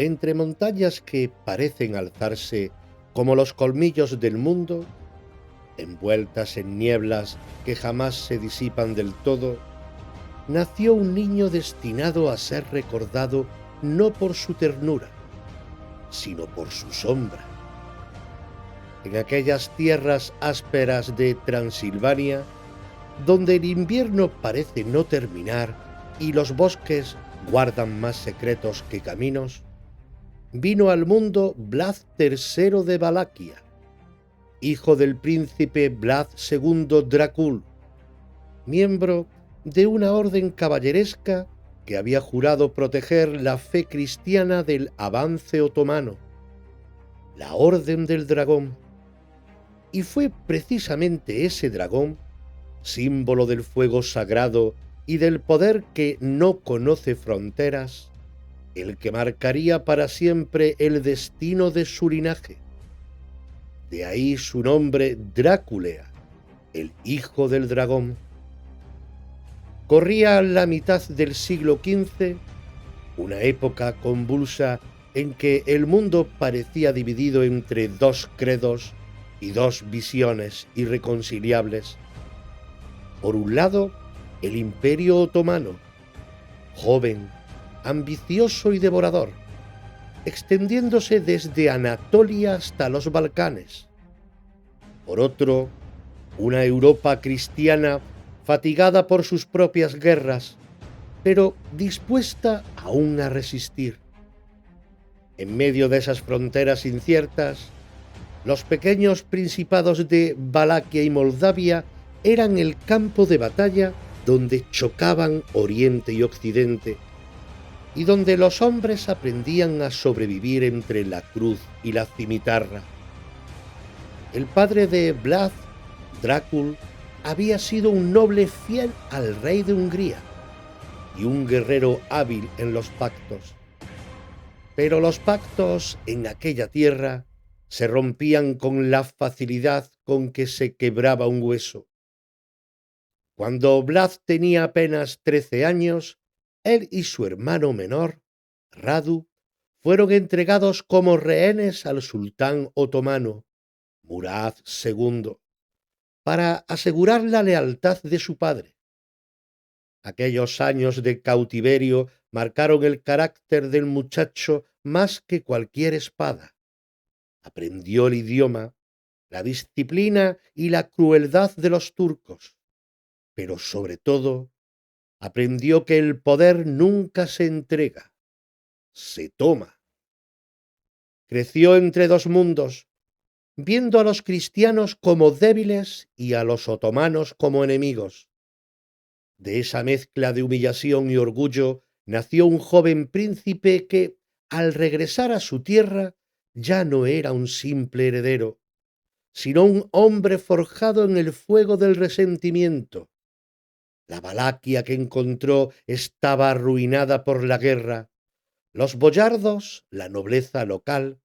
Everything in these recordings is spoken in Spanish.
Entre montañas que parecen alzarse como los colmillos del mundo, envueltas en nieblas que jamás se disipan del todo, nació un niño destinado a ser recordado no por su ternura, sino por su sombra. En aquellas tierras ásperas de Transilvania, donde el invierno parece no terminar y los bosques guardan más secretos que caminos, vino al mundo Vlad III de Valaquia, hijo del príncipe Vlad II Drácul, miembro de una orden caballeresca que había jurado proteger la fe cristiana del avance otomano, la Orden del Dragón. Y fue precisamente ese dragón, símbolo del fuego sagrado y del poder que no conoce fronteras, el que marcaría para siempre el destino de su linaje. De ahí su nombre Dráculea, el hijo del dragón. Corría la mitad del siglo XV, una época convulsa en que el mundo parecía dividido entre dos credos y dos visiones irreconciliables. Por un lado, el Imperio Otomano, joven, ambicioso y devorador, extendiéndose desde Anatolia hasta los Balcanes. Por otro, una Europa cristiana fatigada por sus propias guerras, pero dispuesta aún a resistir. En medio de esas fronteras inciertas, los pequeños principados de Valaquia y Moldavia eran el campo de batalla donde chocaban Oriente y Occidente, y donde los hombres aprendían a sobrevivir entre la cruz y la cimitarra. El padre de Vlad, Drácul, había sido un noble fiel al rey de Hungría y un guerrero hábil en los pactos. Pero los pactos en aquella tierra se rompían con la facilidad con que se quebraba un hueso. Cuando Vlad tenía apenas 13 años, él y su hermano menor, Radu, fueron entregados como rehenes al sultán otomano, Murad II, para asegurar la lealtad de su padre. Aquellos años de cautiverio marcaron el carácter del muchacho más que cualquier espada. Aprendió el idioma, la disciplina y la crueldad de los turcos, pero sobre todo aprendió que el poder nunca se entrega, se toma. Creció entre dos mundos, viendo a los cristianos como débiles y a los otomanos como enemigos. De esa mezcla de humillación y orgullo nació un joven príncipe que, al regresar a su tierra, ya no era un simple heredero, sino un hombre forjado en el fuego del resentimiento. La Valaquia que encontró estaba arruinada por la guerra. Los boyardos, la nobleza local,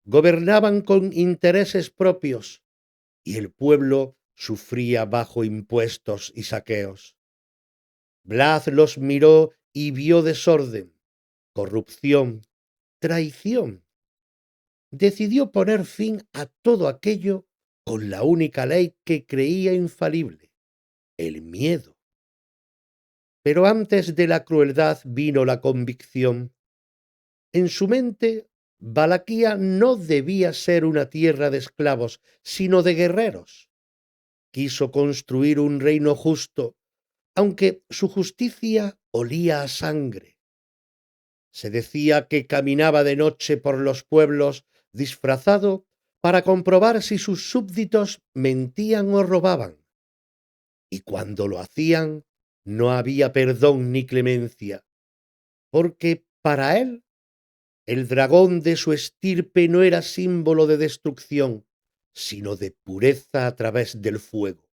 gobernaban con intereses propios y el pueblo sufría bajo impuestos y saqueos. Vlad los miró y vio desorden, corrupción, traición. Decidió poner fin a todo aquello con la única ley que creía infalible, el miedo. Pero antes de la crueldad vino la convicción. En su mente, Valaquia no debía ser una tierra de esclavos, sino de guerreros. Quiso construir un reino justo, aunque su justicia olía a sangre. Se decía que caminaba de noche por los pueblos disfrazado para comprobar si sus súbditos mentían o robaban. Y cuando lo hacían, no había perdón ni clemencia, porque para él el dragón de su estirpe no era símbolo de destrucción, sino de pureza a través del fuego.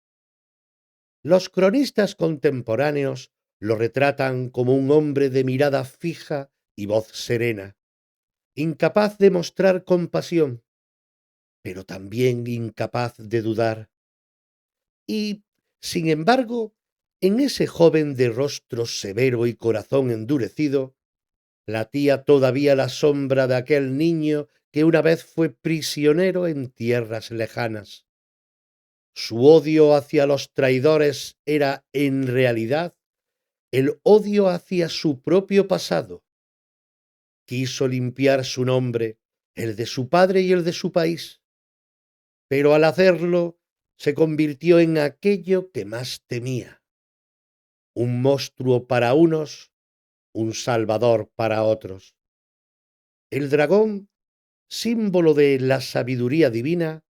Los cronistas contemporáneos lo retratan como un hombre de mirada fija y voz serena, incapaz de mostrar compasión, pero también incapaz de dudar. Y, sin embargo, en ese joven de rostro severo y corazón endurecido, latía todavía la sombra de aquel niño que una vez fue prisionero en tierras lejanas. Su odio hacia los traidores era, en realidad, el odio hacia su propio pasado. Quiso limpiar su nombre, el de su padre y el de su país, pero al hacerlo se convirtió en aquello que más temía: un monstruo para unos, un salvador para otros. El dragón, símbolo de la sabiduría divina,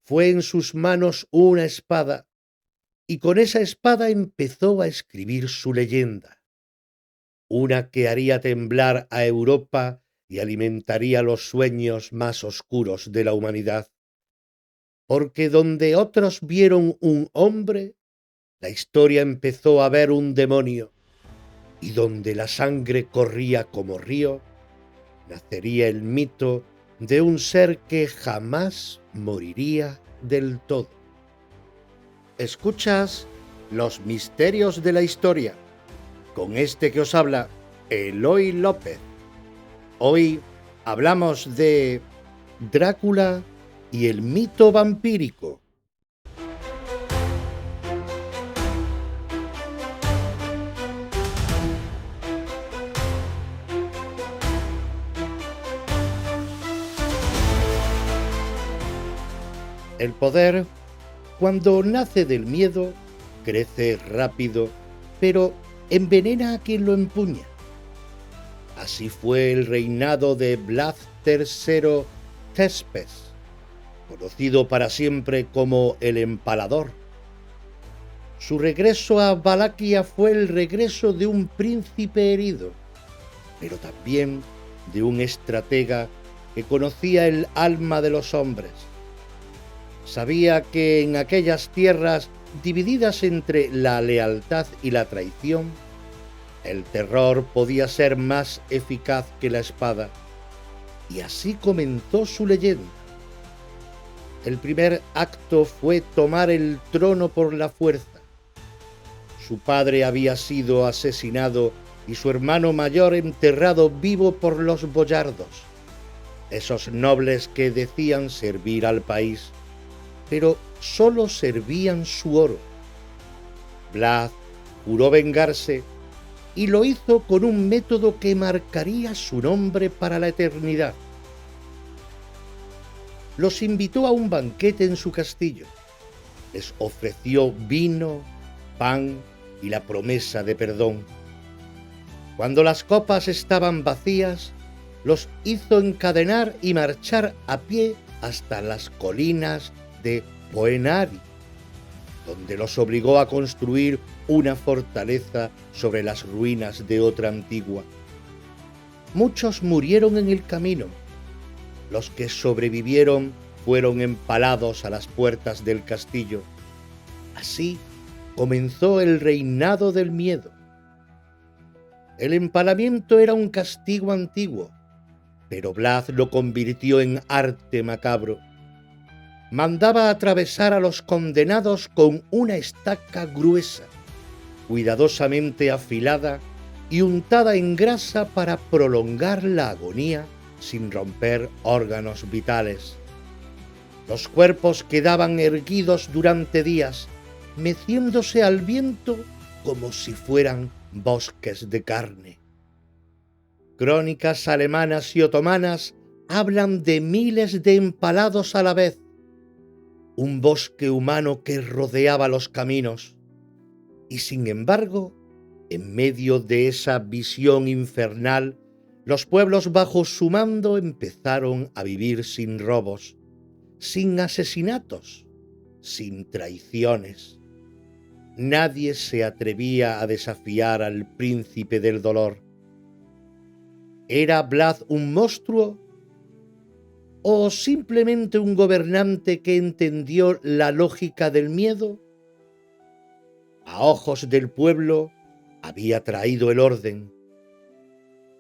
fue en sus manos una espada, y con esa espada empezó a escribir su leyenda, una que haría temblar a Europa y alimentaría los sueños más oscuros de la humanidad. Porque donde otros vieron un hombre, la historia empezó a ver un demonio, y donde la sangre corría como río, nacería el mito de un ser que jamás moriría del todo. Escuchas Los Misterios de la Historia, con este que os habla, Eloy López. Hoy hablamos de Drácula y el mito vampírico. El poder, cuando nace del miedo, crece rápido, pero envenena a quien lo empuña. Así fue el reinado de Vlad III Tepes, conocido para siempre como el Empalador. Su regreso a Valaquia fue el regreso de un príncipe herido, pero también de un estratega que conocía el alma de los hombres. Sabía que en aquellas tierras divididas entre la lealtad y la traición, el terror podía ser más eficaz que la espada, y así comenzó su leyenda. El primer acto fue tomar el trono por la fuerza. Su padre había sido asesinado y su hermano mayor enterrado vivo por los boyardos, esos nobles que decían servir al país, pero solo servían su oro. Vlad juró vengarse y lo hizo con un método que marcaría su nombre para la eternidad. Los invitó a un banquete en su castillo. Les ofreció vino, pan y la promesa de perdón. Cuando las copas estaban vacías, los hizo encadenar y marchar a pie hasta las colinas de Poenari, donde los obligó a construir una fortaleza sobre las ruinas de otra antigua. Muchos murieron en el camino. Los que sobrevivieron fueron empalados a las puertas del castillo. Así comenzó el reinado del miedo. El empalamiento era un castigo antiguo, pero Vlad lo convirtió en arte macabro. Mandaba atravesar a los condenados con una estaca gruesa, cuidadosamente afilada y untada en grasa para prolongar la agonía sin romper órganos vitales. Los cuerpos quedaban erguidos durante días, meciéndose al viento como si fueran bosques de carne. Crónicas alemanas y otomanas hablan de miles de empalados a la vez, un bosque humano que rodeaba los caminos, y sin embargo, en medio de esa visión infernal, los pueblos bajo su mando empezaron a vivir sin robos, sin asesinatos, sin traiciones. Nadie se atrevía a desafiar al príncipe del dolor. ¿Era Vlad un monstruo? ¿O simplemente un gobernante que entendió la lógica del miedo? A ojos del pueblo había traído el orden.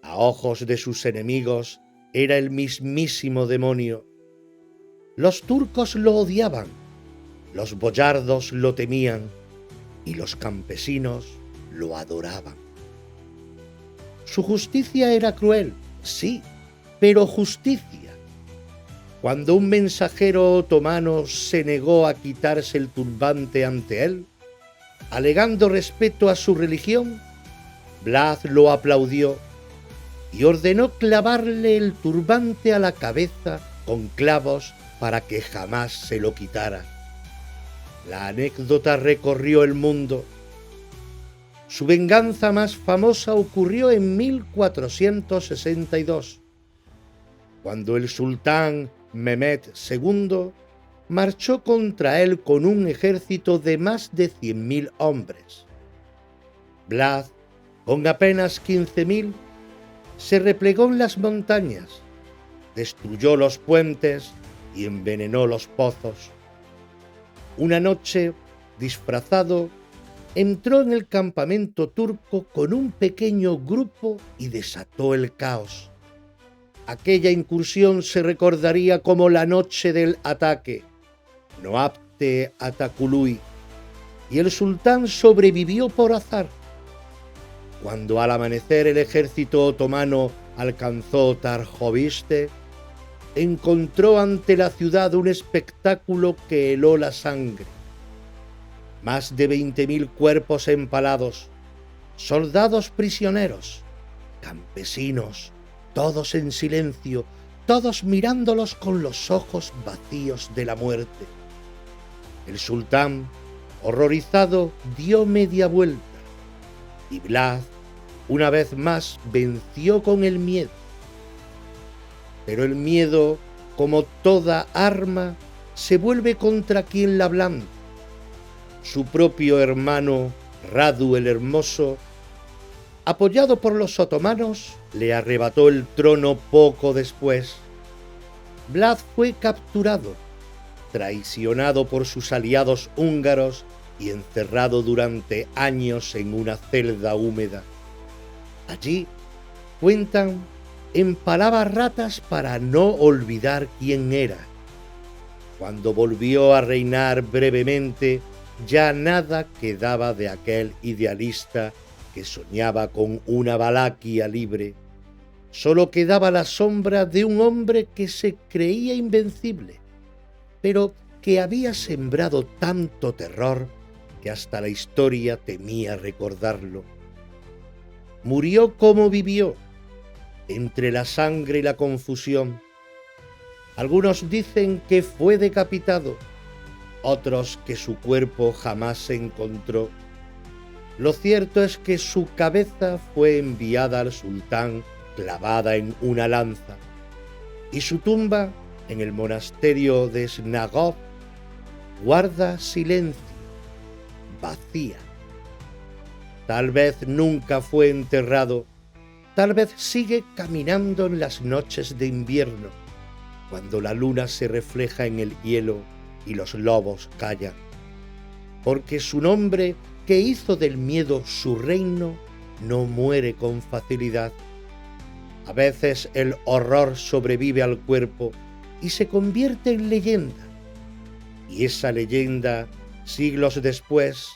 A ojos de sus enemigos era el mismísimo demonio. Los turcos lo odiaban, los boyardos lo temían y los campesinos lo adoraban. Su justicia era cruel, sí, pero justicia. Cuando un mensajero otomano se negó a quitarse el turbante ante él, alegando respeto a su religión, Blas lo aplaudió y ordenó clavarle el turbante a la cabeza con clavos para que jamás se lo quitara. La anécdota recorrió el mundo. Su venganza más famosa ocurrió en 1462, cuando el sultán Mehmed II marchó contra él con un ejército de más de 100.000 hombres. Blas, con apenas 15.000, se replegó en las montañas, destruyó los puentes y envenenó los pozos. Una noche, disfrazado, entró en el campamento turco con un pequeño grupo y desató el caos. Aquella incursión se recordaría como la noche del ataque, Noapte Atakului, y el sultán sobrevivió por azar. Cuando al amanecer el ejército otomano alcanzó Tarhoviste, encontró ante la ciudad un espectáculo que heló la sangre. Más de 20.000 cuerpos empalados, soldados prisioneros, campesinos, todos en silencio, todos mirándolos con los ojos vacíos de la muerte. El sultán, horrorizado, dio media vuelta y Blas, una vez más, venció con el miedo. Pero el miedo, como toda arma, se vuelve contra quien la blande. Su propio hermano, Radu el Hermoso, apoyado por los otomanos, le arrebató el trono poco después. Blas fue capturado, traicionado por sus aliados húngaros y encerrado durante años en una celda húmeda. Allí, cuentan, empalaba ratas para no olvidar quién era. Cuando volvió a reinar brevemente, ya nada quedaba de aquel idealista que soñaba con una Valaquia libre. Solo quedaba la sombra de un hombre que se creía invencible, pero que había sembrado tanto terror que hasta la historia temía recordarlo. Murió como vivió, entre la sangre y la confusión. Algunos dicen que fue decapitado, otros que su cuerpo jamás se encontró. Lo cierto es que su cabeza fue enviada al sultán clavada en una lanza, y su tumba, en el monasterio de Snagov, guarda silencio, vacía. Tal vez nunca fue enterrado, tal vez sigue caminando en las noches de invierno, cuando la luna se refleja en el hielo y los lobos callan, porque su nombre, que hizo del miedo su reino, no muere con facilidad. A veces el horror sobrevive al cuerpo y se convierte en leyenda, y esa leyenda, siglos después,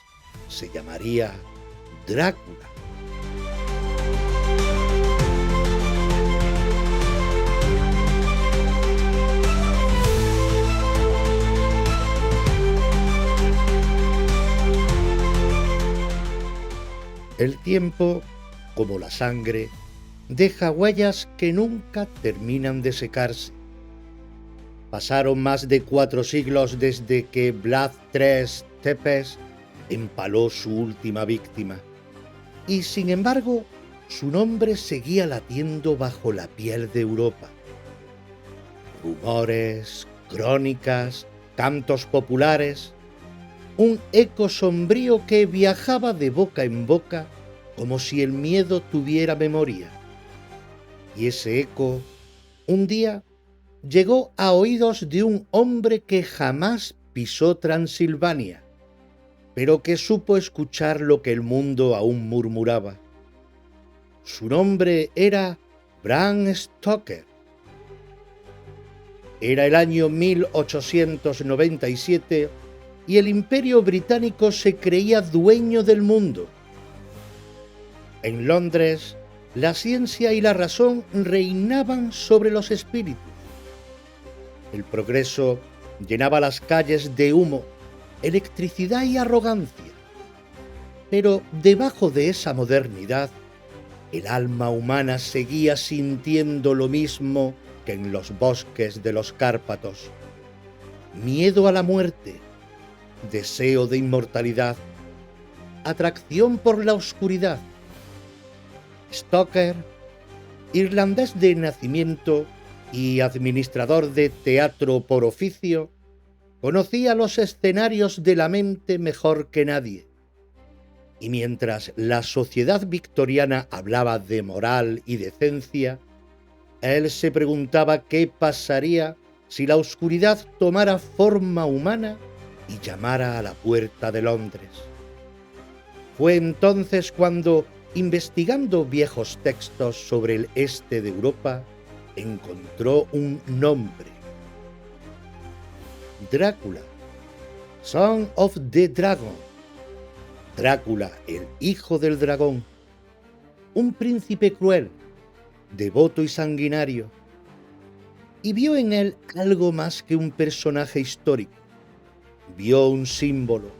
se llamaría Drácula. El tiempo, como la sangre, deja huellas que nunca terminan de secarse. Pasaron más de 4 siglos desde que Vlad III Tepes empaló su última víctima, y sin embargo su nombre seguía latiendo bajo la piel de Europa. Rumores, crónicas, cantos populares, un eco sombrío que viajaba de boca en boca como si el miedo tuviera memoria. Y ese eco, un día, llegó a oídos de un hombre que jamás pisó Transilvania, pero que supo escuchar lo que el mundo aún murmuraba. Su nombre era Bram Stoker. Era el año 1897 y el Imperio Británico se creía dueño del mundo. En Londres, La ciencia y la razón reinaban sobre los espíritus. El progreso llenaba las calles de humo, electricidad y arrogancia. Pero debajo de esa modernidad, el alma humana seguía sintiendo lo mismo que en los bosques de los Cárpatos. Miedo a la muerte, deseo de inmortalidad, atracción por la oscuridad. Stoker, irlandés de nacimiento y administrador de teatro por oficio, conocía los escenarios de la mente mejor que nadie. Y mientras la sociedad victoriana hablaba de moral y decencia, él se preguntaba qué pasaría si la oscuridad tomara forma humana y llamara a la puerta de Londres. Fue entonces cuando, investigando viejos textos sobre el este de Europa, encontró un nombre: Drácula, Son of the Dragon. Drácula, el hijo del dragón, un príncipe cruel, devoto y sanguinario, y vio en él algo más que un personaje histórico. Vio un símbolo,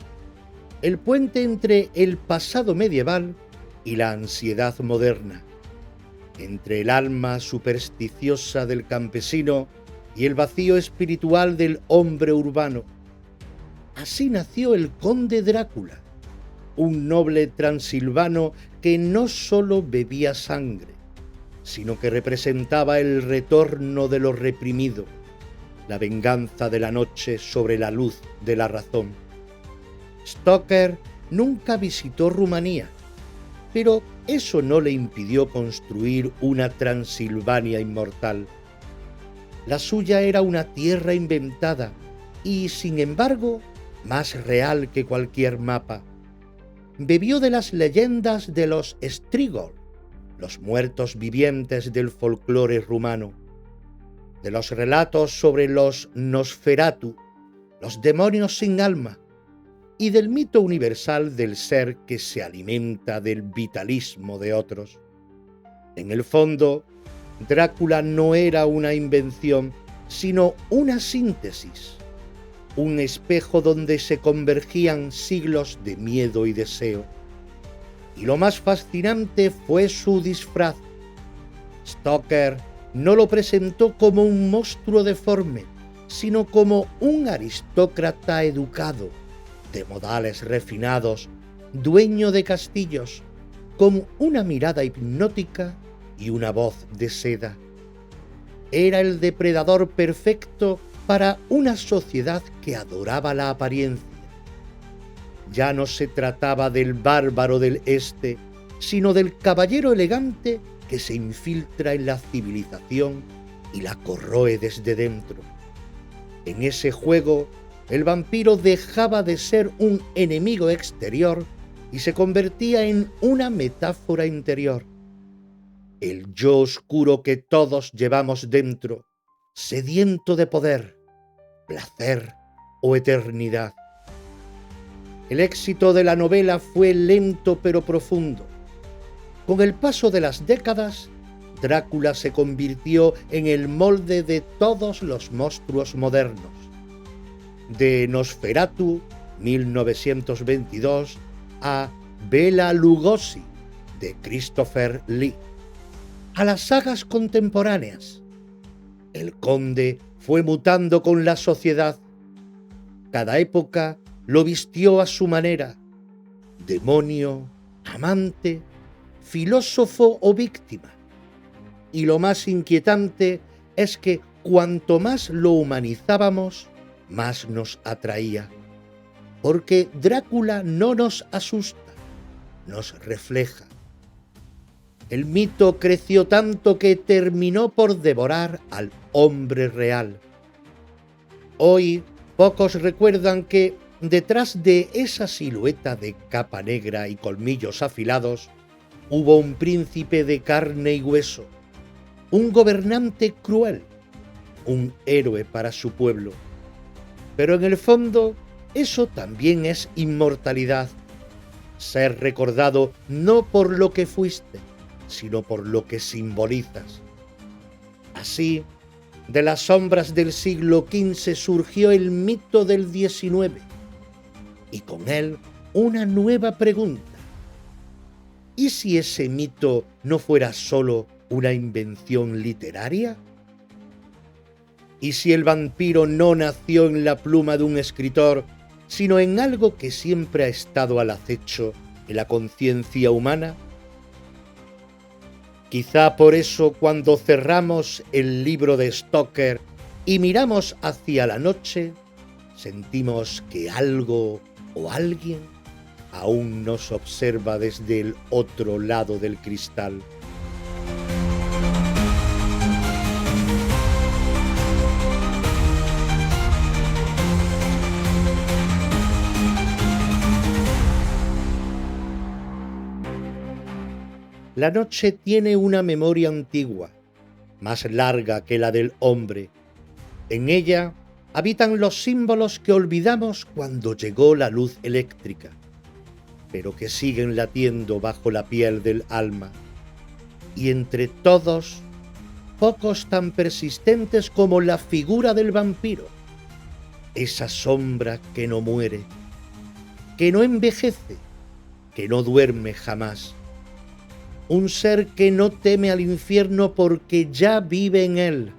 el puente entre el pasado medieval y la ansiedad moderna, entre el alma supersticiosa del campesino y el vacío espiritual del hombre urbano. Así nació el conde Drácula, un noble transilvano que no solo bebía sangre, sino que representaba el retorno de lo reprimido, la venganza de la noche sobre la luz de la razón. Stoker nunca visitó Rumanía, pero eso no le impidió construir una Transilvania inmortal. La suya era una tierra inventada y, sin embargo, más real que cualquier mapa. Bebió de las leyendas de los Strigoi, los muertos vivientes del folclore rumano, de los relatos sobre los Nosferatu, los demonios sin alma, y del mito universal del ser que se alimenta del vitalismo de otros. En el fondo, Drácula no era una invención, sino una síntesis, un espejo donde se convergían siglos de miedo y deseo. Y lo más fascinante fue su disfraz. Stoker no lo presentó como un monstruo deforme, sino como un aristócrata educado, de modales refinados, dueño de castillos, con una mirada hipnótica y una voz de seda. Era el depredador perfecto para una sociedad que adoraba la apariencia. Ya no se trataba del bárbaro del este, sino del caballero elegante que se infiltra en la civilización y la corroe desde dentro. En ese juego, el vampiro dejaba de ser un enemigo exterior y se convertía en una metáfora interior. El yo oscuro que todos llevamos dentro, sediento de poder, placer o eternidad. El éxito de la novela fue lento pero profundo. Con el paso de las décadas, Drácula se convirtió en el molde de todos los monstruos modernos. De Nosferatu, 1922, a Bela Lugosi, de Christopher Lee, a las sagas contemporáneas. El conde fue mutando con la sociedad. Cada época lo vistió a su manera: demonio, amante, filósofo o víctima. Y lo más inquietante es que cuanto más lo humanizábamos, más nos atraía. Porque Drácula no nos asusta, nos refleja. El mito creció tanto que terminó por devorar al hombre real. Hoy pocos recuerdan que detrás de esa silueta de capa negra y colmillos afilados hubo un príncipe de carne y hueso, un gobernante cruel, un héroe para su pueblo. Pero en el fondo, eso también es inmortalidad, ser recordado no por lo que fuiste, sino por lo que simbolizas. Así, de las sombras del siglo XV surgió el mito del XIX, y con él una nueva pregunta. ¿Y si ese mito no fuera solo una invención literaria? ¿Y si el vampiro no nació en la pluma de un escritor, sino en algo que siempre ha estado al acecho en la conciencia humana? Quizá por eso cuando cerramos el libro de Stoker y miramos hacia la noche, sentimos que algo o alguien aún nos observa desde el otro lado del cristal. La noche tiene una memoria antigua, más larga que la del hombre. En ella habitan los símbolos que olvidamos cuando llegó la luz eléctrica, pero que siguen latiendo bajo la piel del alma. Y entre todos, pocos tan persistentes como la figura del vampiro, esa sombra que no muere, que no envejece, que no duerme jamás. Un ser que no teme al infierno porque ya vive en él,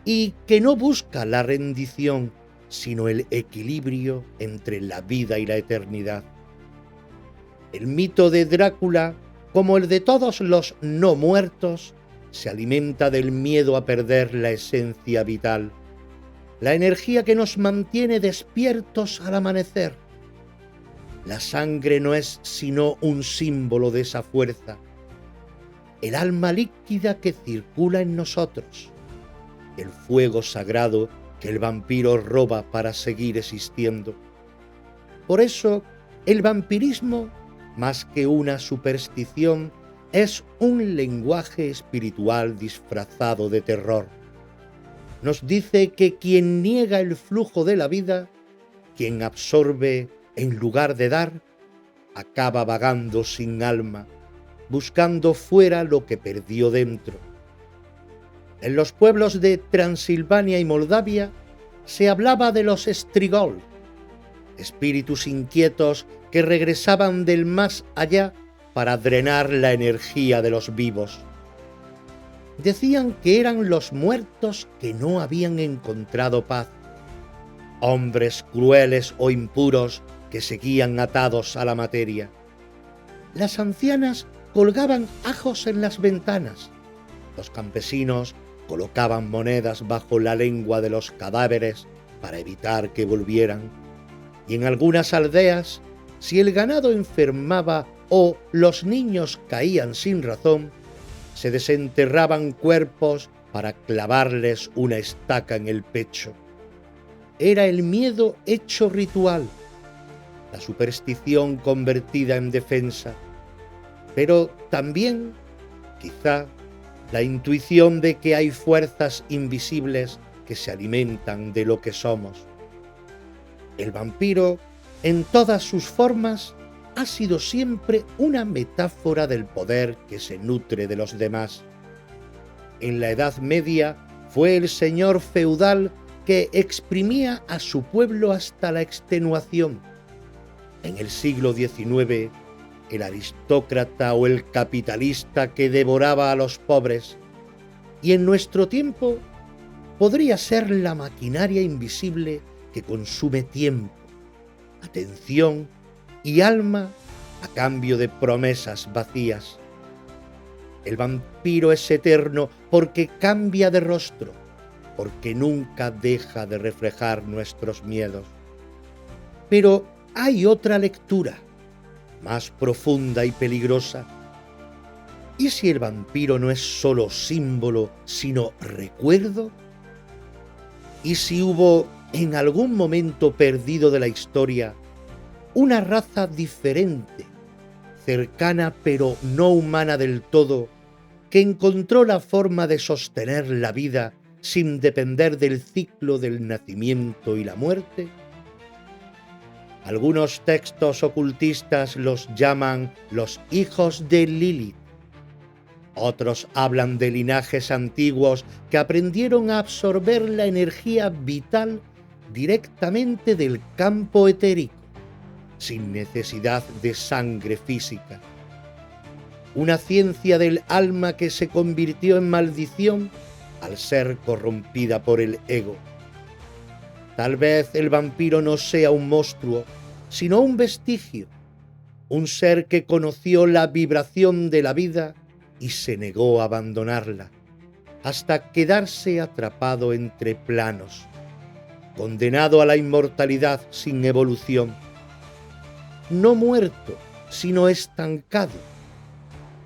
y que no busca la rendición, sino el equilibrio entre la vida y la eternidad. El mito de Drácula, como el de todos los no muertos, se alimenta del miedo a perder la esencia vital, la energía que nos mantiene despiertos al amanecer. La sangre no es sino un símbolo de esa fuerza, el alma líquida que circula en nosotros, el fuego sagrado que el vampiro roba para seguir existiendo. Por eso, el vampirismo, más que una superstición, es un lenguaje espiritual disfrazado de terror. Nos dice que quien niega el flujo de la vida, quien absorbe en lugar de dar, acaba vagando sin alma, buscando fuera lo que perdió dentro. En los pueblos de Transilvania y Moldavia se hablaba de los Strigoi, espíritus inquietos que regresaban del más allá para drenar la energía de los vivos. Decían que eran los muertos que no habían encontrado paz, hombres crueles o impuros que seguían atados a la materia. Las ancianas colgaban ajos en las ventanas, los campesinos colocaban monedas bajo la lengua de los cadáveres para evitar que volvieran, y en algunas aldeas, si el ganado enfermaba o los niños caían sin razón, se desenterraban cuerpos para clavarles una estaca en el pecho. Era el miedo hecho ritual, la superstición convertida en defensa, pero también, quizá, la intuición de que hay fuerzas invisibles que se alimentan de lo que somos. El vampiro, en todas sus formas, ha sido siempre una metáfora del poder que se nutre de los demás. En la Edad Media fue el señor feudal que exprimía a su pueblo hasta la extenuación. En el siglo XIX, el aristócrata o el capitalista que devoraba a los pobres, y en nuestro tiempo podría ser la maquinaria invisible que consume tiempo, atención y alma a cambio de promesas vacías. El vampiro es eterno porque cambia de rostro, porque nunca deja de reflejar nuestros miedos. Pero hay otra lectura, más profunda y peligrosa. ¿Y si el vampiro no es solo símbolo, sino recuerdo? ¿Y si hubo, en algún momento perdido de la historia, una raza diferente, cercana pero no humana del todo, que encontró la forma de sostener la vida sin depender del ciclo del nacimiento y la muerte? Algunos textos ocultistas los llaman los hijos de Lilith, Otros hablan de linajes antiguos que aprendieron a absorber la energía vital directamente del campo etérico, sin necesidad de sangre física. Una ciencia del alma que se convirtió en maldición al ser corrompida por el ego. Tal vez el vampiro no sea un monstruo, sino un vestigio, un ser que conoció la vibración de la vida y se negó a abandonarla, hasta quedarse atrapado entre planos, condenado a la inmortalidad sin evolución. No muerto, sino estancado,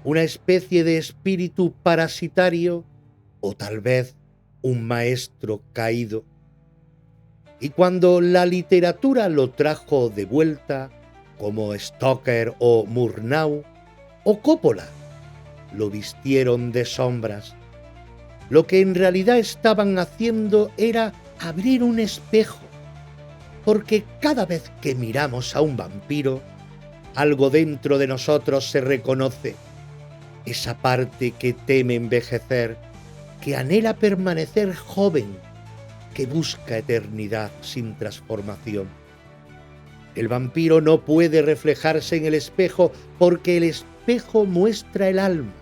una especie de espíritu parasitario o tal vez un maestro caído. Y cuando la literatura lo trajo de vuelta, como Stoker o Murnau o Coppola, lo vistieron de sombras. Lo que en realidad estaban haciendo era abrir un espejo, porque cada vez que miramos a un vampiro, algo dentro de nosotros se reconoce, esa parte que teme envejecer, que anhela permanecer joven, que busca eternidad sin transformación. El vampiro no puede reflejarse en el espejo porque el espejo muestra el alma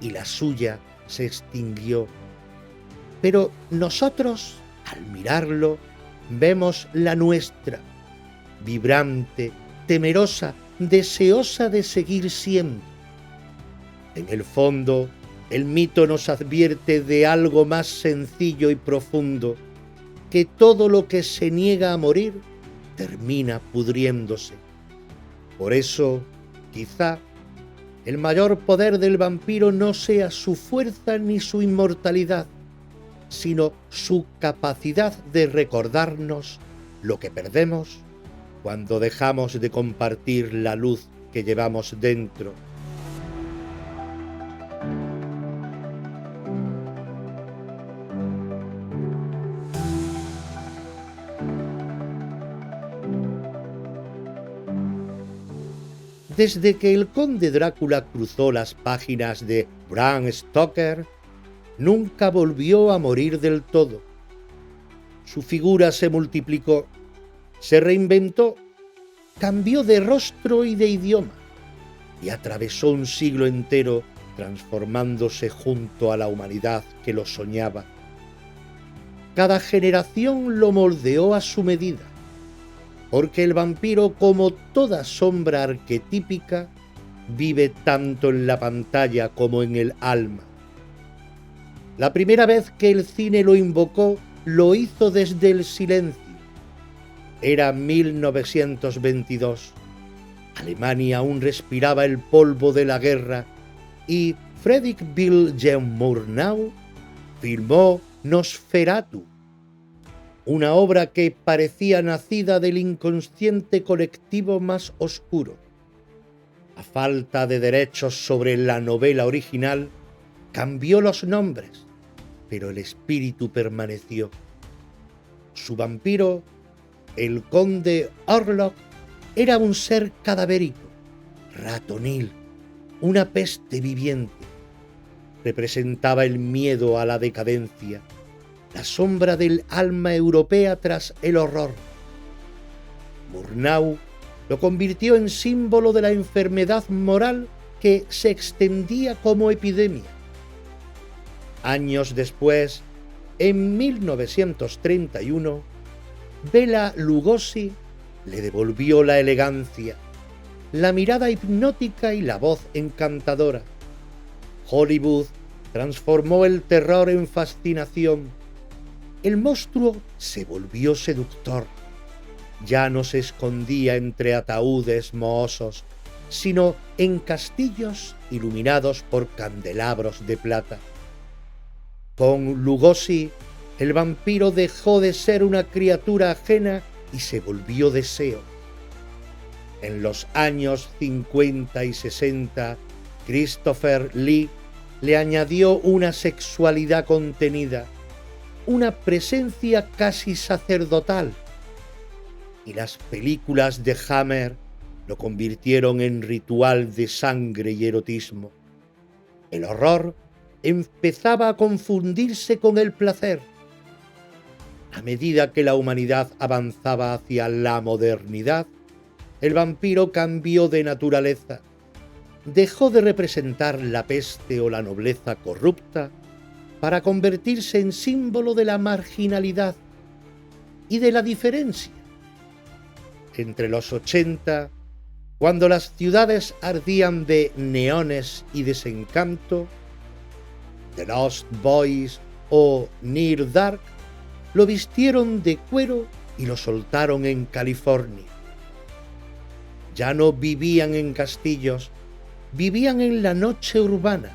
y la suya se extinguió. Pero nosotros, al mirarlo, vemos la nuestra, vibrante, temerosa, deseosa de seguir siendo. En el fondo, el mito nos advierte de algo más sencillo y profundo, que todo lo que se niega a morir termina pudriéndose. Por eso, quizá, el mayor poder del vampiro no sea su fuerza ni su inmortalidad, sino su capacidad de recordarnos lo que perdemos cuando dejamos de compartir la luz que llevamos dentro. Desde que el conde Drácula cruzó las páginas de Bram Stoker, nunca volvió a morir del todo. Su figura se multiplicó, se reinventó, cambió de rostro y de idioma, y atravesó un siglo entero transformándose junto a la humanidad que lo soñaba. Cada generación lo moldeó a su medida, porque el vampiro, como toda sombra arquetípica, vive tanto en la pantalla como en el alma. La primera vez que el cine lo invocó, lo hizo desde el silencio. Era 1922. Alemania aún respiraba el polvo de la guerra y Friedrich Wilhelm Murnau filmó Nosferatu, una obra que parecía nacida del inconsciente colectivo más oscuro. A falta de derechos sobre la novela original, cambió los nombres, pero el espíritu permaneció. Su vampiro, el conde Orlok, era un ser cadavérico, ratonil, una peste viviente. Representaba el miedo a la decadencia, la sombra del alma europea tras el horror. Murnau lo convirtió en símbolo de la enfermedad moral que se extendía como epidemia. Años después, en 1931, Bela Lugosi le devolvió la elegancia, la mirada hipnótica y la voz encantadora. Hollywood transformó el terror en fascinación. El monstruo se volvió seductor. Ya no se escondía entre ataúdes mohosos, sino en castillos iluminados por candelabros de plata. Con Lugosi, el vampiro dejó de ser una criatura ajena y se volvió deseo. En los años 50 y 60, Christopher Lee le añadió una sexualidad contenida, una presencia casi sacerdotal, y las películas de Hammer lo convirtieron en ritual de sangre y erotismo. El horror empezaba a confundirse con el placer. A medida que la humanidad avanzaba hacia la modernidad, el vampiro cambió de naturaleza. Dejó de representar la peste o la nobleza corrupta para convertirse en símbolo de la marginalidad y de la diferencia. Entre los 80, cuando las ciudades ardían de neones y desencanto, The Lost Boys o Near Dark lo vistieron de cuero y lo soltaron en California. Ya no vivían en castillos, vivían en la noche urbana,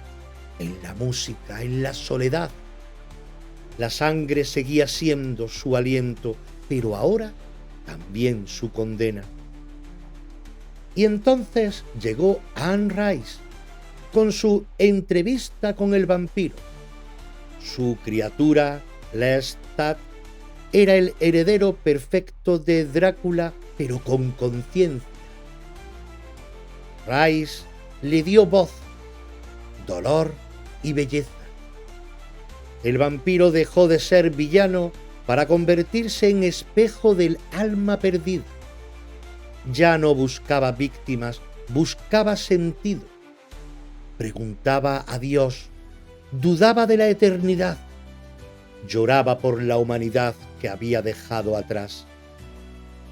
en la música, en la soledad. La sangre seguía siendo su aliento, pero ahora también su condena. Y entonces llegó Anne Rice con su entrevista con el vampiro. Su criatura, Lestat, era el heredero perfecto de Drácula, pero con conciencia. Rice le dio voz, dolor y belleza. El vampiro dejó de ser villano para convertirse en espejo del alma perdida. Ya no buscaba víctimas, buscaba sentido. Preguntaba a Dios, dudaba de la eternidad, lloraba por la humanidad que había dejado atrás.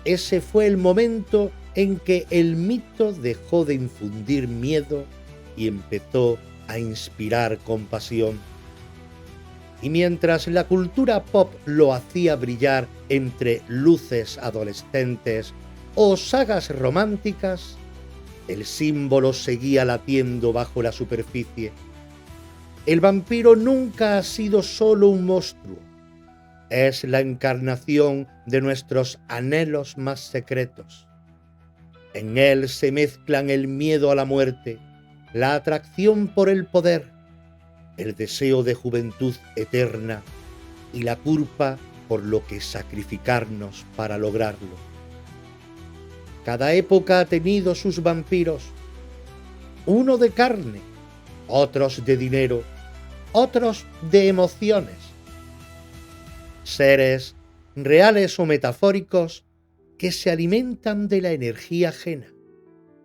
Ese fue el momento en que el mito dejó de infundir miedo y empezó a inspirar compasión. Y mientras la cultura pop lo hacía brillar entre luces adolescentes o sagas románticas, el símbolo seguía latiendo bajo la superficie. El vampiro nunca ha sido solo un monstruo. Es la encarnación de nuestros anhelos más secretos. En él se mezclan el miedo a la muerte, la atracción por el poder, el deseo de juventud eterna y la culpa por lo que sacrificarnos para lograrlo. Cada época ha tenido sus vampiros, uno de carne, otros de dinero, otros de emociones. Seres, reales o metafóricos, que se alimentan de la energía ajena,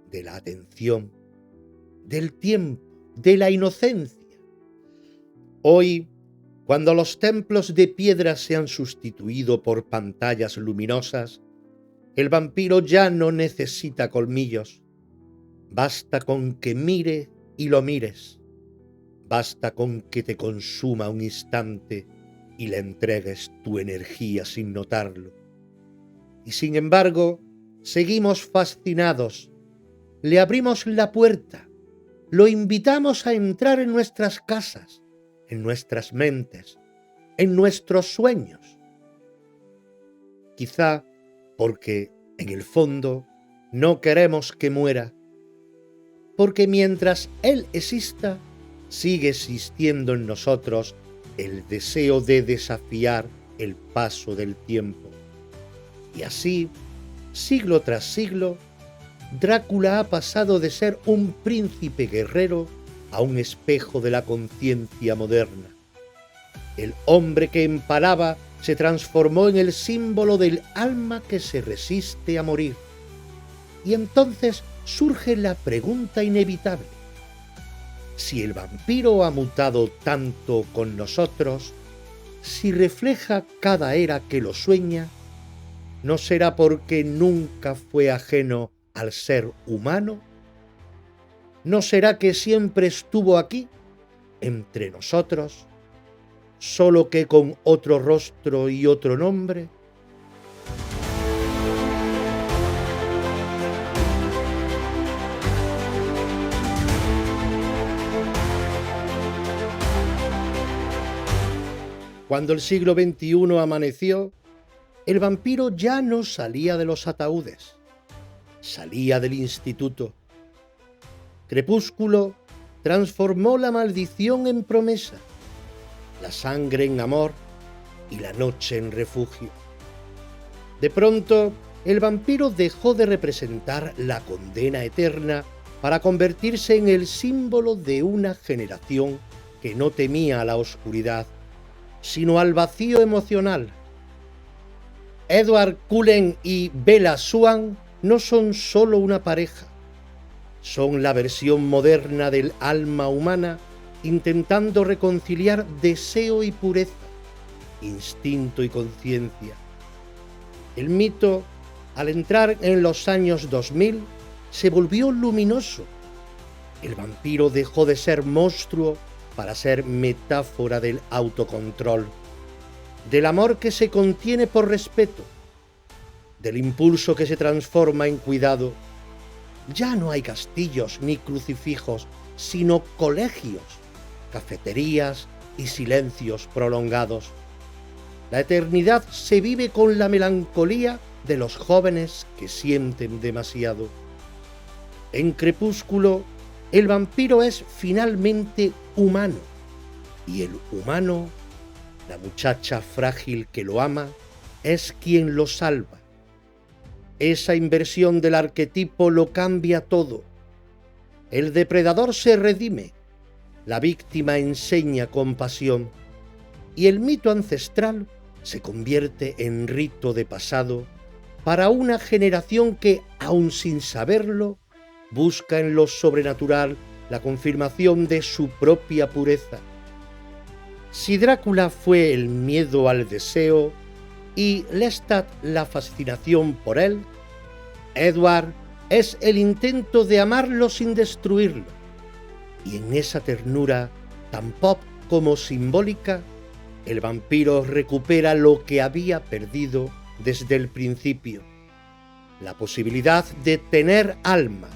de la atención, del tiempo, de la inocencia. Hoy, cuando los templos de piedra se han sustituido por pantallas luminosas, el vampiro ya no necesita colmillos. Basta con que mire y lo mires. Basta con que te consuma un instante y le entregues tu energía sin notarlo. Y sin embargo, seguimos fascinados. Le abrimos la puerta, lo invitamos a entrar en nuestras casas, en nuestras mentes, en nuestros sueños. Quizá porque, en el fondo, no queremos que muera, porque mientras Él exista, sigue existiendo en nosotros el deseo de desafiar el paso del tiempo. Y así, siglo tras siglo, Drácula ha pasado de ser un príncipe guerrero a un espejo de la conciencia moderna. El hombre que empalaba se transformó en el símbolo del alma que se resiste a morir. Y entonces surge la pregunta inevitable. Si el vampiro ha mutado tanto con nosotros, si refleja cada era que lo sueña, ¿no será porque nunca fue ajeno al ser humano? ¿No será que siempre estuvo aquí, entre nosotros, solo que con otro rostro y otro nombre? Cuando el siglo XXI amaneció, el vampiro ya no salía de los ataúdes, salía del instituto. Crepúsculo transformó la maldición en promesa, la sangre en amor y la noche en refugio. De pronto, el vampiro dejó de representar la condena eterna para convertirse en el símbolo de una generación que no temía a la oscuridad, sino al vacío emocional. Edward Cullen y Bella Swan no son solo una pareja, son la versión moderna del alma humana intentando reconciliar deseo y pureza, instinto y conciencia. El mito, al entrar en los años 2000, se volvió luminoso. El vampiro dejó de ser monstruo para ser metáfora del autocontrol, del amor que se contiene por respeto, del impulso que se transforma en cuidado. Ya no hay castillos ni crucifijos, sino colegios, cafeterías y silencios prolongados. La eternidad se vive con la melancolía de los jóvenes que sienten demasiado. En Crepúsculo, el vampiro es finalmente humano, y el humano, la muchacha frágil que lo ama, es quien lo salva. Esa inversión del arquetipo lo cambia todo. El depredador se redime, la víctima enseña compasión, y el mito ancestral se convierte en rito de pasado para una generación que, aun sin saberlo, busca en lo sobrenatural la confirmación de su propia pureza. Si Drácula fue el miedo al deseo y Lestat la fascinación por él, Edward es el intento de amarlo sin destruirlo. Y en esa ternura, tan pop como simbólica, el vampiro recupera lo que había perdido desde el principio: la posibilidad de tener alma.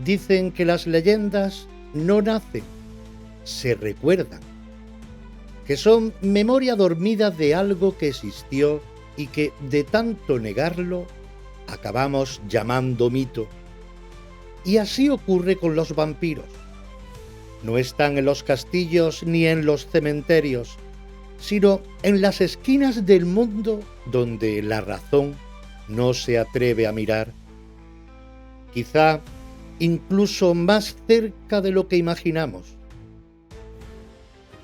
Dicen que las leyendas no nacen, se recuerdan, que son memoria dormida de algo que existió y que, de tanto negarlo, acabamos llamando mito. Y así ocurre con los vampiros. No están en los castillos ni en los cementerios, sino en las esquinas del mundo donde la razón no se atreve a mirar. Quizá incluso más cerca de lo que imaginamos.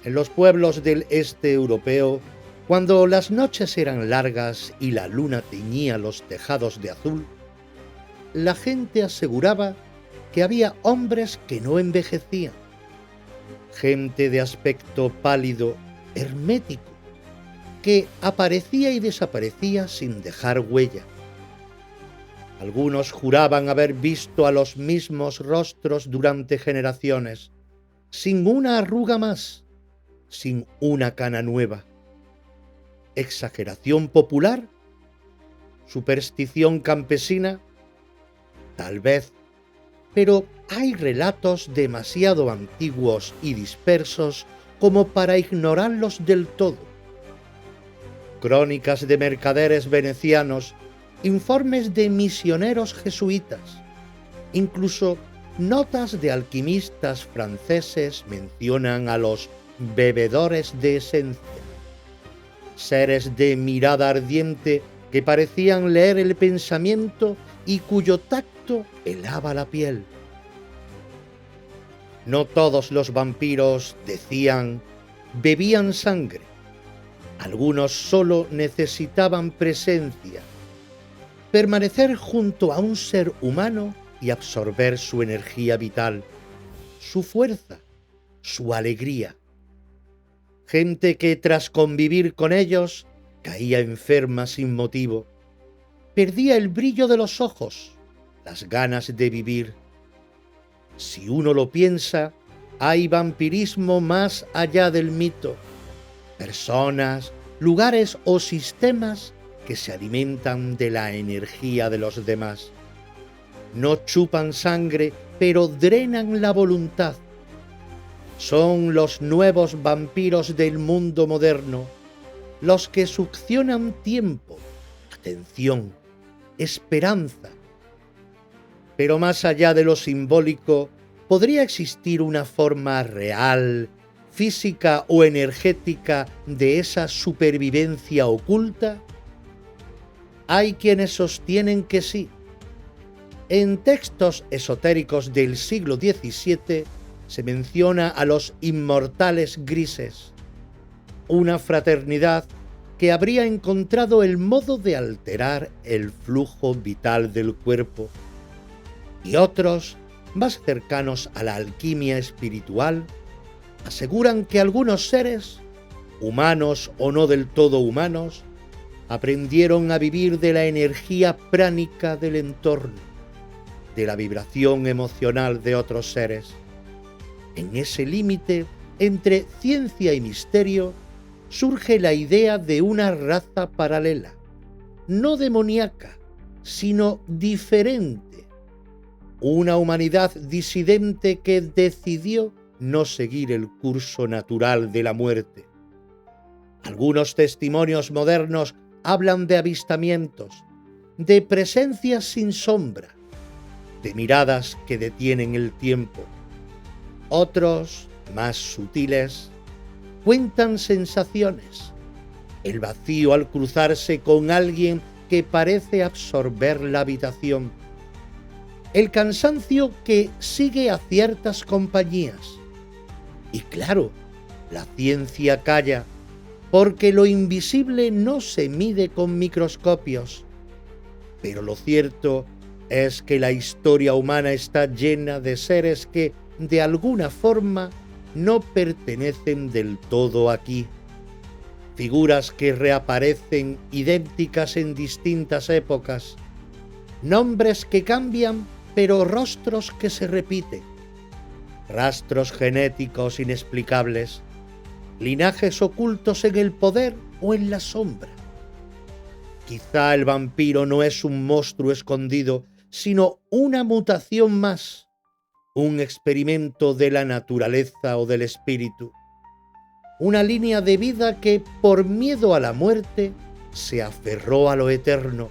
En los pueblos del este europeo, cuando las noches eran largas y la luna teñía los tejados de azul, la gente aseguraba que había hombres que no envejecían, gente de aspecto pálido, hermético, que aparecía y desaparecía sin dejar huella. Algunos juraban haber visto a los mismos rostros durante generaciones, sin una arruga más, sin una cana nueva. ¿Exageración popular? ¿Superstición campesina? Tal vez, pero hay relatos demasiado antiguos y dispersos como para ignorarlos del todo. Crónicas de mercaderes venecianos, informes de misioneros jesuitas, incluso notas de alquimistas franceses mencionan a los bebedores de esencia, seres de mirada ardiente que parecían leer el pensamiento y cuyo tacto helaba la piel. No todos los vampiros, decían, bebían sangre. Algunos solo necesitaban presencia, permanecer junto a un ser humano y absorber su energía vital, su fuerza, su alegría. Gente que tras convivir con ellos caía enferma sin motivo, perdía el brillo de los ojos, las ganas de vivir. Si uno lo piensa, hay vampirismo más allá del mito. Personas, lugares o sistemas que se alimentan de la energía de los demás. No chupan sangre, pero drenan la voluntad. Son los nuevos vampiros del mundo moderno, los que succionan tiempo, atención, esperanza. Pero más allá de lo simbólico, ¿podría existir una forma real, física o energética de esa supervivencia oculta? Hay quienes sostienen que sí. En textos esotéricos del siglo XVII se menciona a los inmortales grises, una fraternidad que habría encontrado el modo de alterar el flujo vital del cuerpo, y otros, más cercanos a la alquimia espiritual, aseguran que algunos seres, humanos o no del todo humanos, aprendieron a vivir de la energía pránica del entorno, de la vibración emocional de otros seres. En ese límite entre ciencia y misterio surge la idea de una raza paralela, no demoníaca, sino diferente, una humanidad disidente que decidió no seguir el curso natural de la muerte. Algunos testimonios modernos hablan de avistamientos, de presencias sin sombra, de miradas que detienen el tiempo. Otros, más sutiles, cuentan sensaciones, el vacío al cruzarse con alguien que parece absorber la habitación, el cansancio que sigue a ciertas compañías. Y claro, la ciencia calla, porque lo invisible no se mide con microscopios. Pero lo cierto es que la historia humana está llena de seres que, de alguna forma, no pertenecen del todo aquí. Figuras que reaparecen idénticas en distintas épocas. Nombres que cambian, pero rostros que se repiten. Rastros genéticos inexplicables. Linajes ocultos en el poder o en la sombra. Quizá el vampiro no es un monstruo escondido, sino una mutación más, un experimento de la naturaleza o del espíritu, una línea de vida que, por miedo a la muerte, se aferró a lo eterno,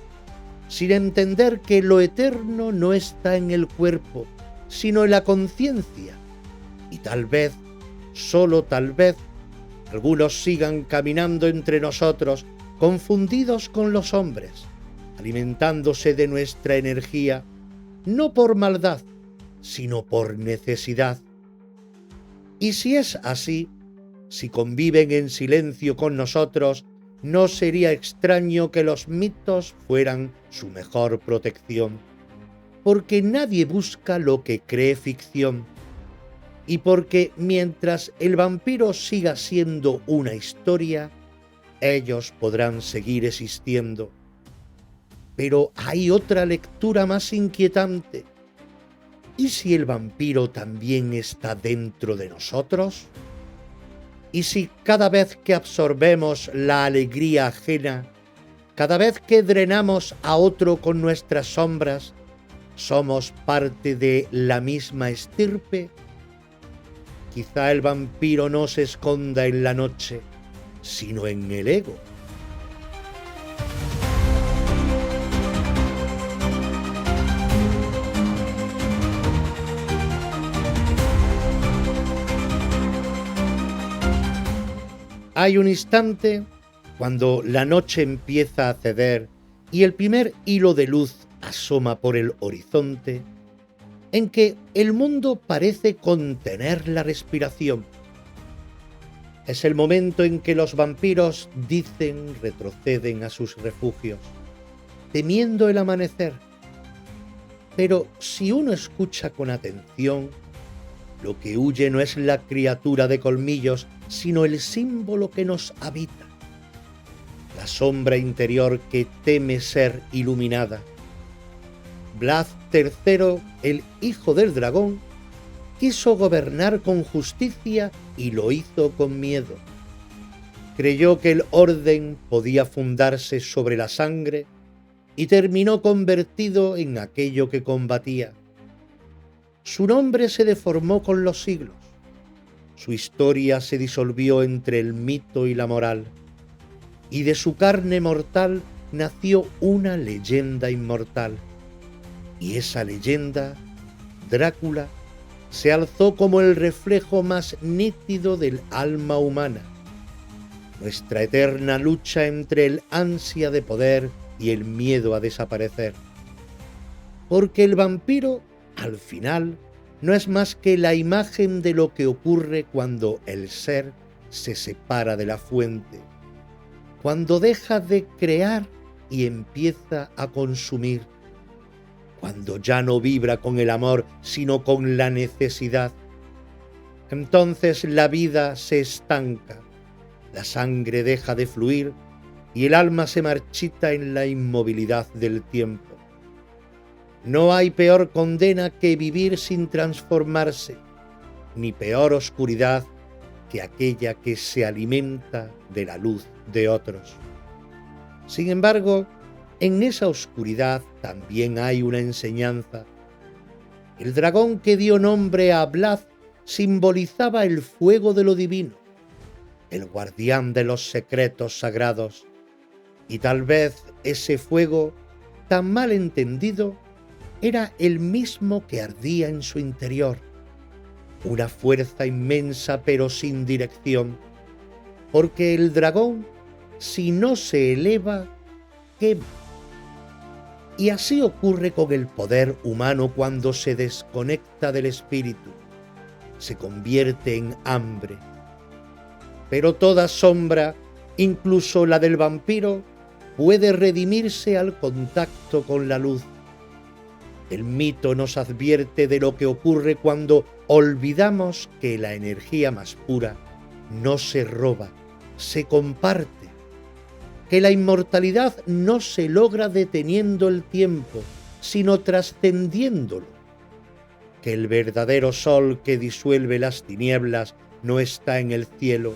sin entender que lo eterno no está en el cuerpo, sino en la conciencia, y tal vez, solo tal vez, algunos sigan caminando entre nosotros, confundidos con los hombres, alimentándose de nuestra energía, no por maldad, sino por necesidad. Y si es así, si conviven en silencio con nosotros, no sería extraño que los mitos fueran su mejor protección, porque nadie busca lo que cree ficción, y porque mientras el vampiro siga siendo una historia, ellos podrán seguir existiendo. Pero hay otra lectura más inquietante. ¿Y si el vampiro también está dentro de nosotros? ¿Y si cada vez que absorbemos la alegría ajena, cada vez que drenamos a otro con nuestras sombras, somos parte de la misma estirpe? Quizá el vampiro no se esconda en la noche, sino en el ego. Hay un instante cuando la noche empieza a ceder y el primer hilo de luz asoma por el horizonte, en que el mundo parece contener la respiración. Es el momento en que los vampiros retroceden a sus refugios, temiendo el amanecer. Pero si uno escucha con atención, lo que huye no es la criatura de colmillos, sino el símbolo que nos habita, la sombra interior que teme ser iluminada. Vlad III, el hijo del dragón, quiso gobernar con justicia y lo hizo con miedo. Creyó que el orden podía fundarse sobre la sangre y terminó convertido en aquello que combatía. Su nombre se deformó con los siglos. Su historia se disolvió entre el mito y la moral, y de su carne mortal nació una leyenda inmortal. Y esa leyenda, Drácula, se alzó como el reflejo más nítido del alma humana, nuestra eterna lucha entre el ansia de poder y el miedo a desaparecer. Porque el vampiro, al final, no es más que la imagen de lo que ocurre cuando el ser se separa de la fuente, cuando deja de crear y empieza a consumir, cuando ya no vibra con el amor, sino con la necesidad. Entonces la vida se estanca, la sangre deja de fluir y el alma se marchita en la inmovilidad del tiempo. No hay peor condena que vivir sin transformarse, ni peor oscuridad que aquella que se alimenta de la luz de otros. Sin embargo, en esa oscuridad también hay una enseñanza. El dragón que dio nombre a Vlad simbolizaba el fuego de lo divino, el guardián de los secretos sagrados, y tal vez ese fuego, tan mal entendido, era el mismo que ardía en su interior, una fuerza inmensa pero sin dirección, porque el dragón, si no se eleva, quema. Y así ocurre con el poder humano cuando se desconecta del espíritu, se convierte en hambre. Pero toda sombra, incluso la del vampiro, puede redimirse al contacto con la luz. El mito nos advierte de lo que ocurre cuando olvidamos que la energía más pura no se roba, se comparte, que la inmortalidad no se logra deteniendo el tiempo, sino trascendiéndolo, que el verdadero sol que disuelve las tinieblas no está en el cielo,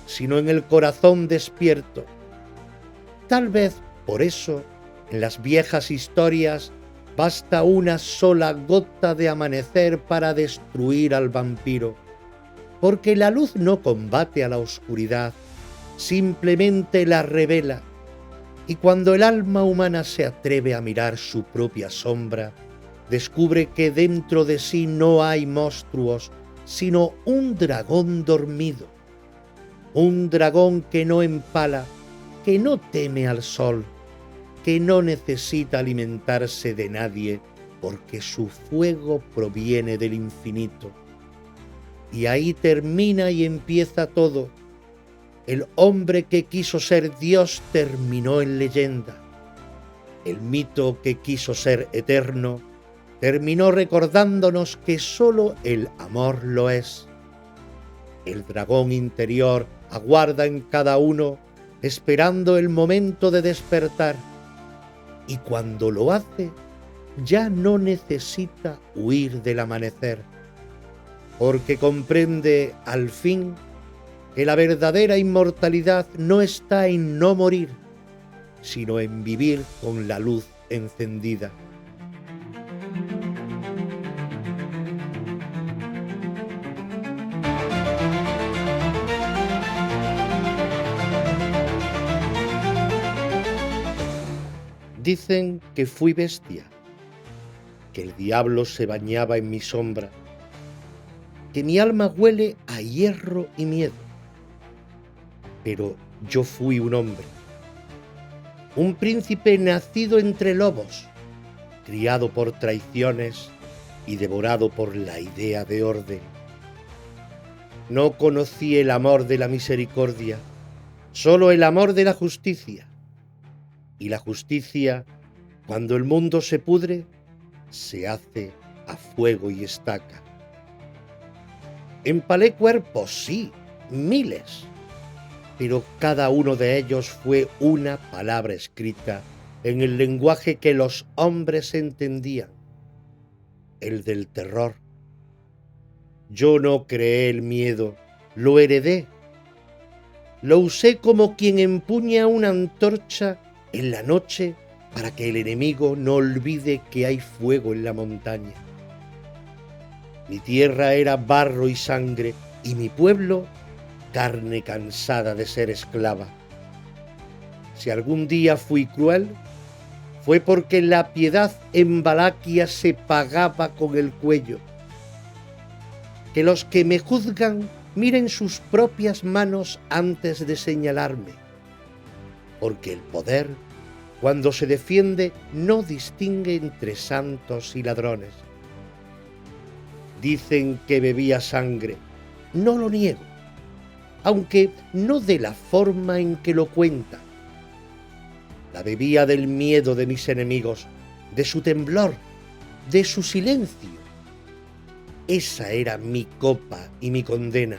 sino en el corazón despierto. Tal vez por eso, en las viejas historias, basta una sola gota de amanecer para destruir al vampiro, porque la luz no combate a la oscuridad, simplemente la revela, y cuando el alma humana se atreve a mirar su propia sombra, descubre que dentro de sí no hay monstruos, sino un dragón dormido, un dragón que no empala, que no teme al sol, que no necesita alimentarse de nadie porque su fuego proviene del infinito. Y ahí termina y empieza todo. El hombre que quiso ser Dios terminó en leyenda. El mito que quiso ser eterno terminó recordándonos que solo el amor lo es. El dragón interior aguarda en cada uno, esperando el momento de despertar. Y cuando lo hace, ya no necesita huir del amanecer, porque comprende al fin que la verdadera inmortalidad no está en no morir, sino en vivir con la luz encendida. Dicen que fui bestia, que el diablo se bañaba en mi sombra, que mi alma huele a hierro y miedo. Pero yo fui un hombre, un príncipe nacido entre lobos, criado por traiciones y devorado por la idea de orden. No conocí el amor de la misericordia, solo el amor de la justicia. Y la justicia, cuando el mundo se pudre, se hace a fuego y estaca. Empalé cuerpos, sí, miles, pero cada uno de ellos fue una palabra escrita en el lenguaje que los hombres entendían, el del terror. Yo no creé el miedo, lo heredé. Lo usé como quien empuña una antorcha en la noche para que el enemigo no olvide que hay fuego en la montaña. Mi tierra era barro y sangre, y mi pueblo carne cansada de ser esclava. Si algún día fui cruel, fue porque la piedad en Valaquia se pagaba con el cuello. que los que me juzgan miren sus propias manos antes de señalarme, porque el poder, cuando se defiende, no distingue entre santos y ladrones. Dicen que bebía sangre, no lo niego, aunque no de la forma en que lo cuentan. La bebía del miedo de mis enemigos, de su temblor, de su silencio. Esa era mi copa y mi condena.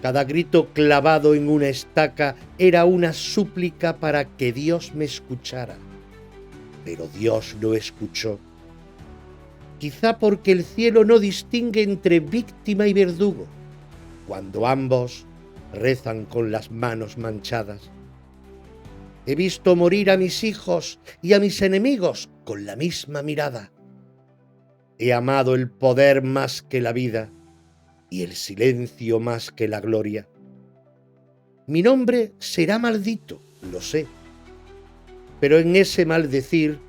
Cada grito clavado en una estaca era una súplica para que Dios me escuchara. Pero Dios no escuchó. Quizá porque el cielo no distingue entre víctima y verdugo, cuando ambos rezan con las manos manchadas. He visto morir a mis hijos y a mis enemigos con la misma mirada. He amado el poder más que la vida y el silencio más que la gloria. Mi nombre será maldito, lo sé, pero en ese maldecir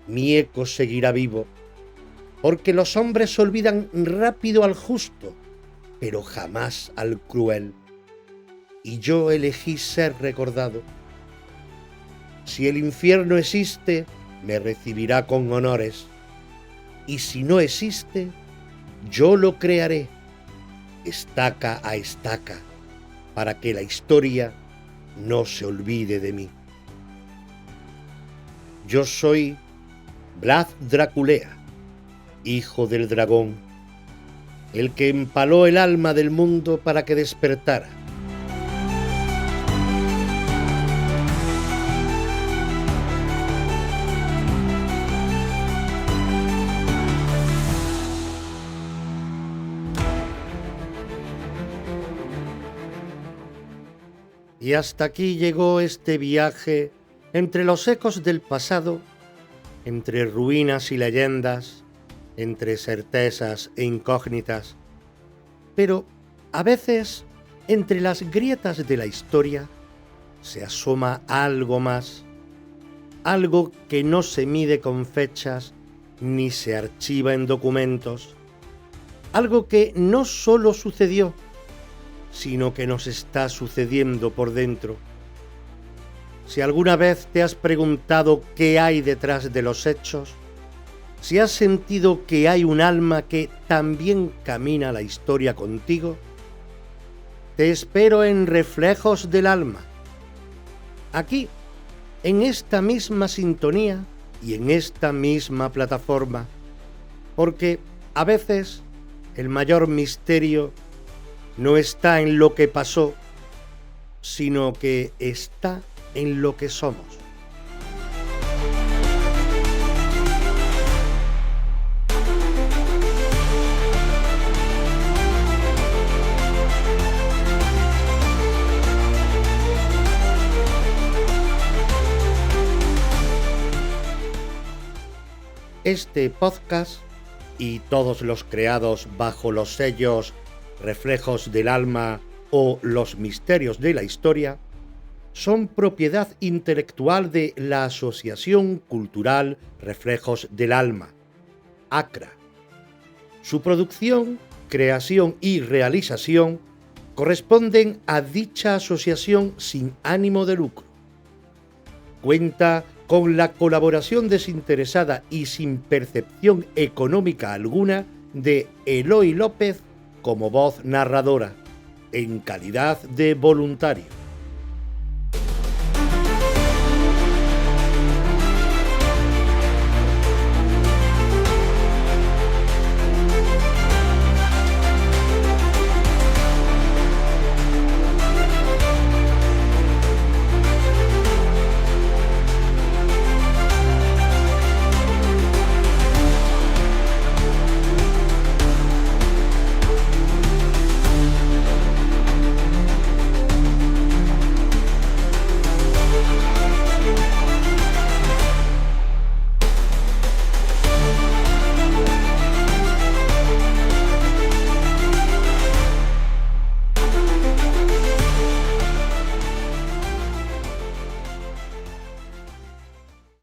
mi eco seguirá vivo, porque los hombres olvidan rápido al justo, pero jamás al cruel. Y yo elegí ser recordado. Si el infierno existe, me recibirá con honores, y si no existe, yo lo crearé, estaca a estaca, para que la historia no se olvide de mí. Yo soy Vlad Draculea, hijo del dragón, el que empaló el alma del mundo para que despertara. Y hasta aquí llegó este viaje entre los ecos del pasado, entre ruinas y leyendas, entre certezas e incógnitas. Pero a veces, entre las grietas de la historia, se asoma algo más, algo que no se mide con fechas ni se archiva en documentos, algo que no solo sucedió, sino que nos está sucediendo por dentro. Si alguna vez te has preguntado qué hay detrás de los hechos, si has sentido que hay un alma que también camina la historia contigo, te espero en Reflejos del Alma, aquí, en esta misma sintonía y en esta misma plataforma, porque a veces el mayor misterio no está en lo que pasó, sino que está en lo que somos. Este podcast y todos los creados bajo los sellos Reflejos del Alma o Los Misterios de la Historia son propiedad intelectual de la Asociación Cultural Reflejos del Alma, ACRA. Su producción, creación y realización corresponden a dicha asociación sin ánimo de lucro. Cuenta con la colaboración desinteresada y sin percepción económica alguna de Eloy López como voz narradora, en calidad de voluntario.